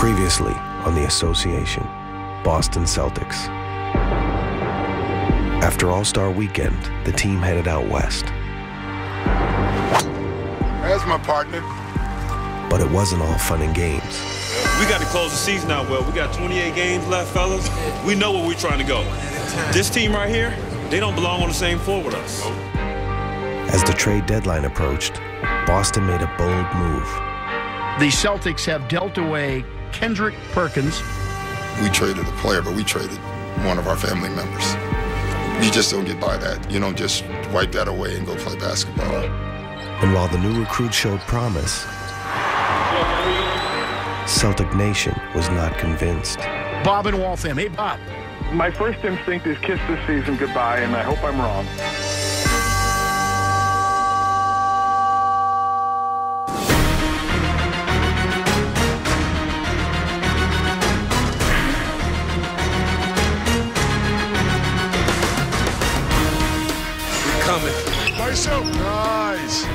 Previously on the Association, Boston Celtics. After All-Star Weekend, the team headed out west. That's my partner. But it wasn't all fun and games. We got to close the season out well. We got 28 games left, fellas. We know where we're trying to go. This team right here, they don't belong on the same floor with us. As the trade deadline approached, Boston made a bold move. The Celtics have dealt away Kendrick Perkins. We traded a player, but we traded one of our family members. You just don't get by that. You don't just wipe that away and go play basketball. And while the new recruit showed promise, Celtic Nation was not convinced. Bob in Waltham. Hey, Bob. My first instinct is kiss this season goodbye, and I hope I'm wrong. Coming. Myself. Nice.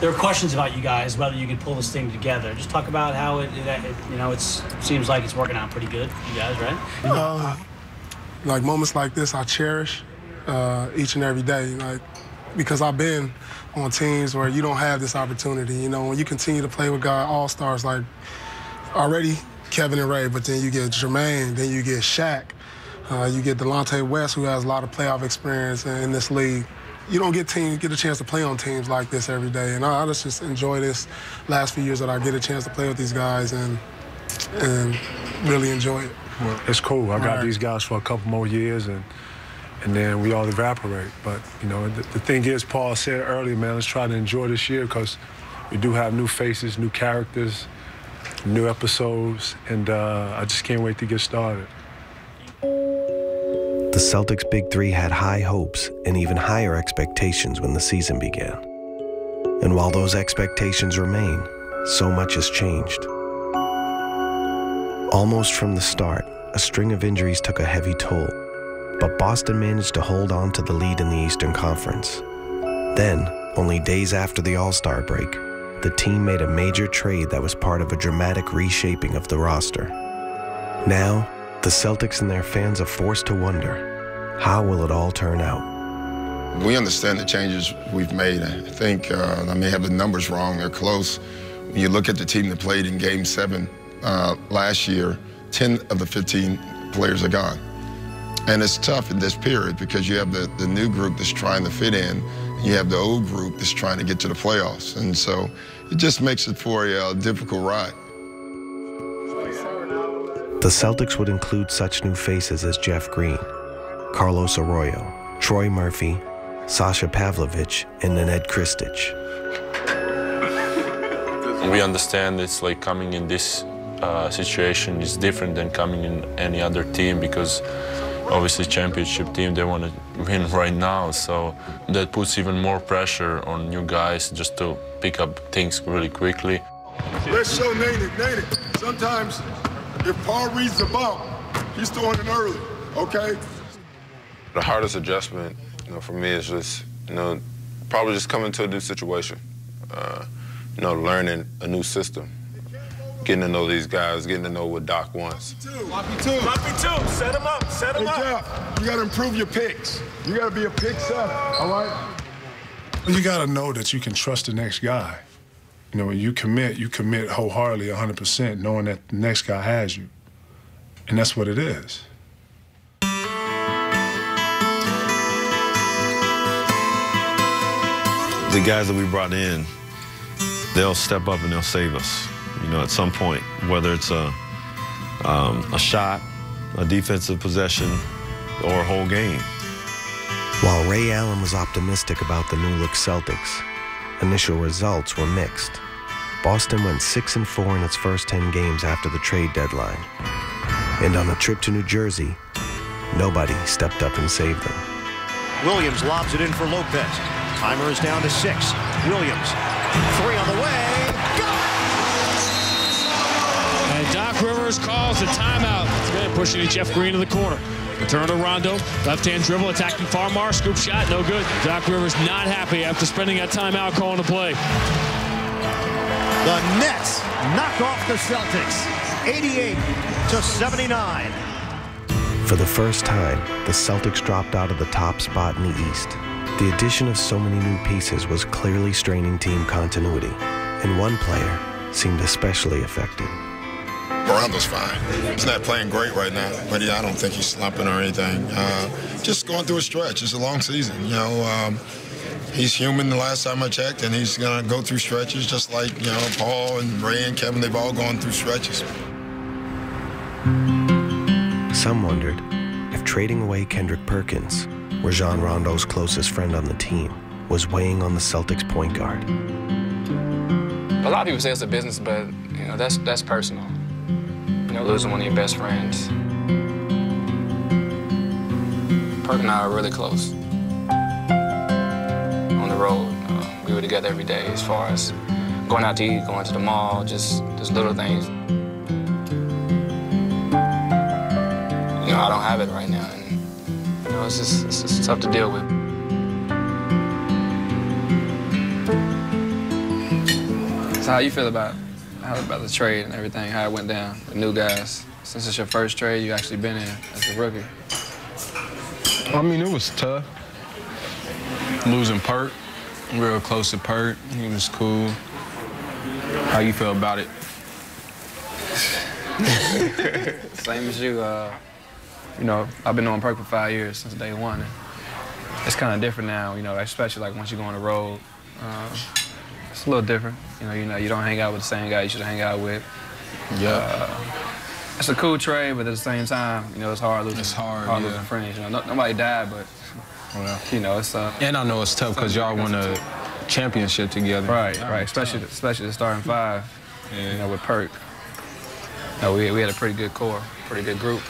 There are questions about you guys, whether you could pull this thing together. Just talk about how it seems like it's working out pretty good, you guys, right? Like moments like this, I cherish each and every day, like, because I've been on teams where you don't have this opportunity. You know, when you continue to play with guys, all-stars like already Kevin and Ray, but then you get Jermaine, then you get Shaq, you get Delonte West, who has a lot of playoff experience in this league. You don't get a chance to play on teams like this every day, and I just enjoy this last few years that I get a chance to play with these guys and really enjoy it. Well, it's cool. I got these guys for a couple more years, and then we all evaporate. But you know, the thing is, Paul said earlier, man, let's try to enjoy this year because we do have new faces, new characters, new episodes, and I just can't wait to get started. The Celtics' Big Three had high hopes and even higher expectations when the season began. And while those expectations remain, so much has changed. Almost from the start, a string of injuries took a heavy toll, but Boston managed to hold on to the lead in the Eastern Conference. Then, only days after the All-Star break, the team made a major trade that was part of a dramatic reshaping of the roster. Now, the Celtics and their fans are forced to wonder, how will it all turn out? We understand the changes we've made. I think I may have the numbers wrong. They're close. When you look at the team that played in Game 7 last year, 10 of the 15 players are gone. And it's tough in this period because you have the new group that's trying to fit in, and you have the old group that's trying to get to the playoffs. And so it just makes it for a difficult ride. The Celtics would include such new faces as Jeff Green, Carlos Arroyo, Troy Murphy, Sasha Pavlovich, and Nenad Kristic. We understand it's like coming in this situation is different than coming in any other team because obviously championship team, they want to win right now. So that puts even more pressure on you guys just to pick up things really quickly. Let's show Nate. Sometimes if Paul reads the bump, he's throwing it early, okay? The hardest adjustment, for me is just, probably just coming to a new situation. Learning a new system, getting to know these guys, getting to know what Doc wants. Floppy two. Set him up. Jeff, you got to improve your picks. You got to be a pick setter, all right? You got to know that you can trust the next guy. When you commit wholeheartedly 100%, knowing that the next guy has you. And that's what it is. The guys that we brought in, they'll step up and they'll save us. At some point, whether it's a shot, a defensive possession, or a whole game. While Ray Allen was optimistic about the new-look Celtics, initial results were mixed. Boston went 6-4 in its first 10 games after the trade deadline. And on a trip to New Jersey, nobody stepped up and saved them. Williams lobs it in for Lopez. Timer is down to 6. Williams, 3 on the way. And Doc Rivers calls the timeout. Pushing Jeff Green to the corner. Return to Rondo. Left-hand dribble, attacking Farmar. Scoop shot, no good. Doc Rivers not happy after spending that timeout calling the play. The Nets knock off the Celtics, 88-79. For the first time, the Celtics dropped out of the top spot in the East. The addition of so many new pieces was clearly straining team continuity, and one player seemed especially affected. Rondo's fine. He's not playing great right now, but I don't think he's slumping or anything. Just going through a stretch. It's a long season, you know. He's human the last time I checked, and he's going to go through stretches just like, you know, Paul and Ray and Kevin, they've all gone through stretches. Some wondered if trading away Kendrick Perkins, Rajon Rondo's closest friend on the team, was weighing on the Celtics point guard. A lot of people say it's a business, but, you know, that's personal. You know, losing one of your best friends. Perk and I are really close. On the road, we were together every day as far as going out to eat, going to the mall, just little things. You know, I don't have it right now, and you know, it's just tough to deal with. So how you feel about the trade and everything, how it went down, the new guys? Since it's your first trade, you actually been in as a rookie. I mean, it was tough. Losing Perk, real close to Perk. He was cool. How you feel about it? Same as you. You know, I've been knowing Perk for 5 years, since day one. And it's kind of different now, you know, especially like once you go on the road. It's a little different. You know, you don't hang out with the same guy you should hang out with. Yeah. It's a cool trade, but at the same time, you know, it's hard losing. It's hard, losing friends. You know, nobody died, but you know, it's. And I know it's tough because y'all won a championship together. Right, right. Especially the starting five. Yeah. You know, with Perk. You know, we had a pretty good core, pretty good group.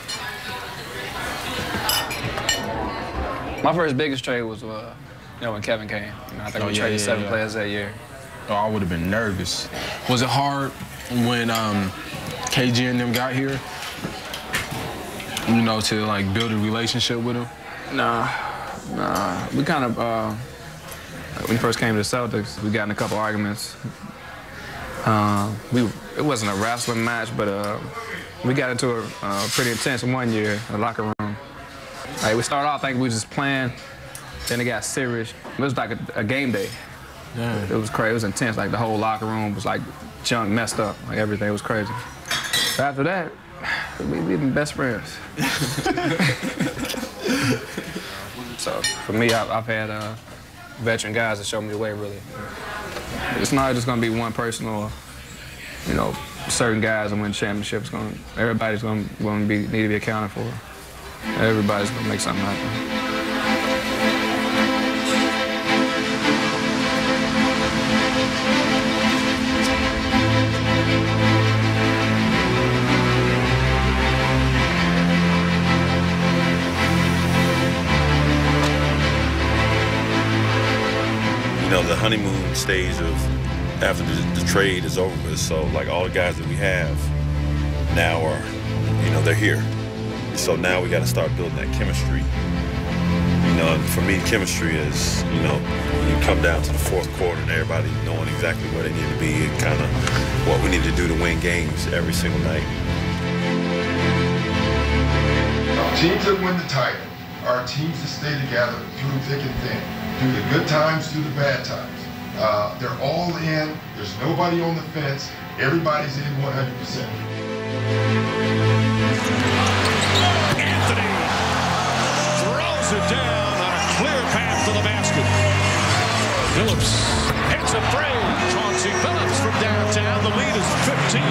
My first biggest trade was, you know, when Kevin came. You know, I think we traded 7 players that year. Oh, I would have been nervous. Was it hard when KG and them got here? You know, to like build a relationship with them? Nah. We kind of, when we first came to the Celtics, we got in a couple arguments. It wasn't a wrestling match, but we got into a pretty intense one year in the locker room. Like, we started off thinking we were just playing, then it got serious. It was like a game day. Yeah. It was crazy. It was intense. Like, the whole locker room was like junk, messed up. Like, everything was crazy. But after that, we've been best friends. So for me, I've had veteran guys that show me the way, really. It's not just going to be one person or, you know, certain guys and win championships. Everybody's going to need to be accounted for. Everybody's going to make something happen. You know, the honeymoon stage of after the trade is over with, so like all the guys that we have now are, you know, they're here. So now we got to start building that chemistry. You know, and for me, chemistry is, you know, you come down to the fourth quarter and everybody knowing exactly where they need to be and kind of what we need to do to win games every single night. Teams that win the title are teams that stay together through thick and thin, through the good times, through the bad times. They're all in. There's nobody on the fence. Everybody's in 100%. Anthony throws it down on a clear path to the basket. Phillips hits a three. Chauncey Phillips from downtown. The lead is 15.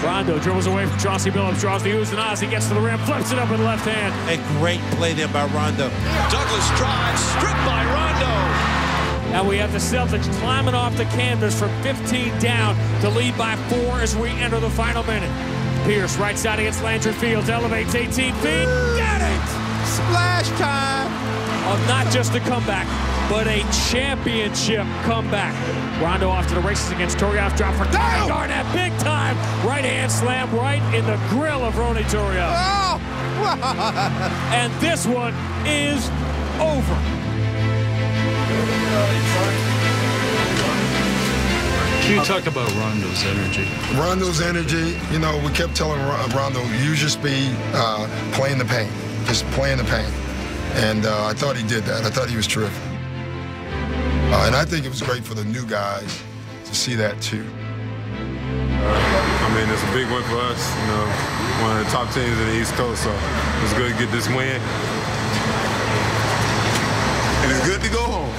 Rondo dribbles away from Chauncey Billups, draws the oohs and ahs. He gets to the rim, flips it up with the left hand. A great play there by Rondo. Douglas drives, stripped by Rondo. And we have the Celtics climbing off the canvas from 15 down to lead by 4 as we enter the final minute. Pierce, right side against Landry Fields, elevates 18 feet. Got it! Splash time! Not just a comeback, but a championship comeback. Rondo off to the races against Torioff, drop for Garnett, big time. Right hand slam right in the grill of Ronny Torioff. Oh! And this one is over. You talk about Rondo's energy. Rondo's energy, you know, we kept telling Rondo, use your speed, play in the paint. Just play in the paint. And I thought he did that. I thought he was terrific. And I think it was great for the new guys to see that too. I mean, it's a big win for us, you know, one of the top teams in the East Coast, so it's good to get this win. And it's good to go home.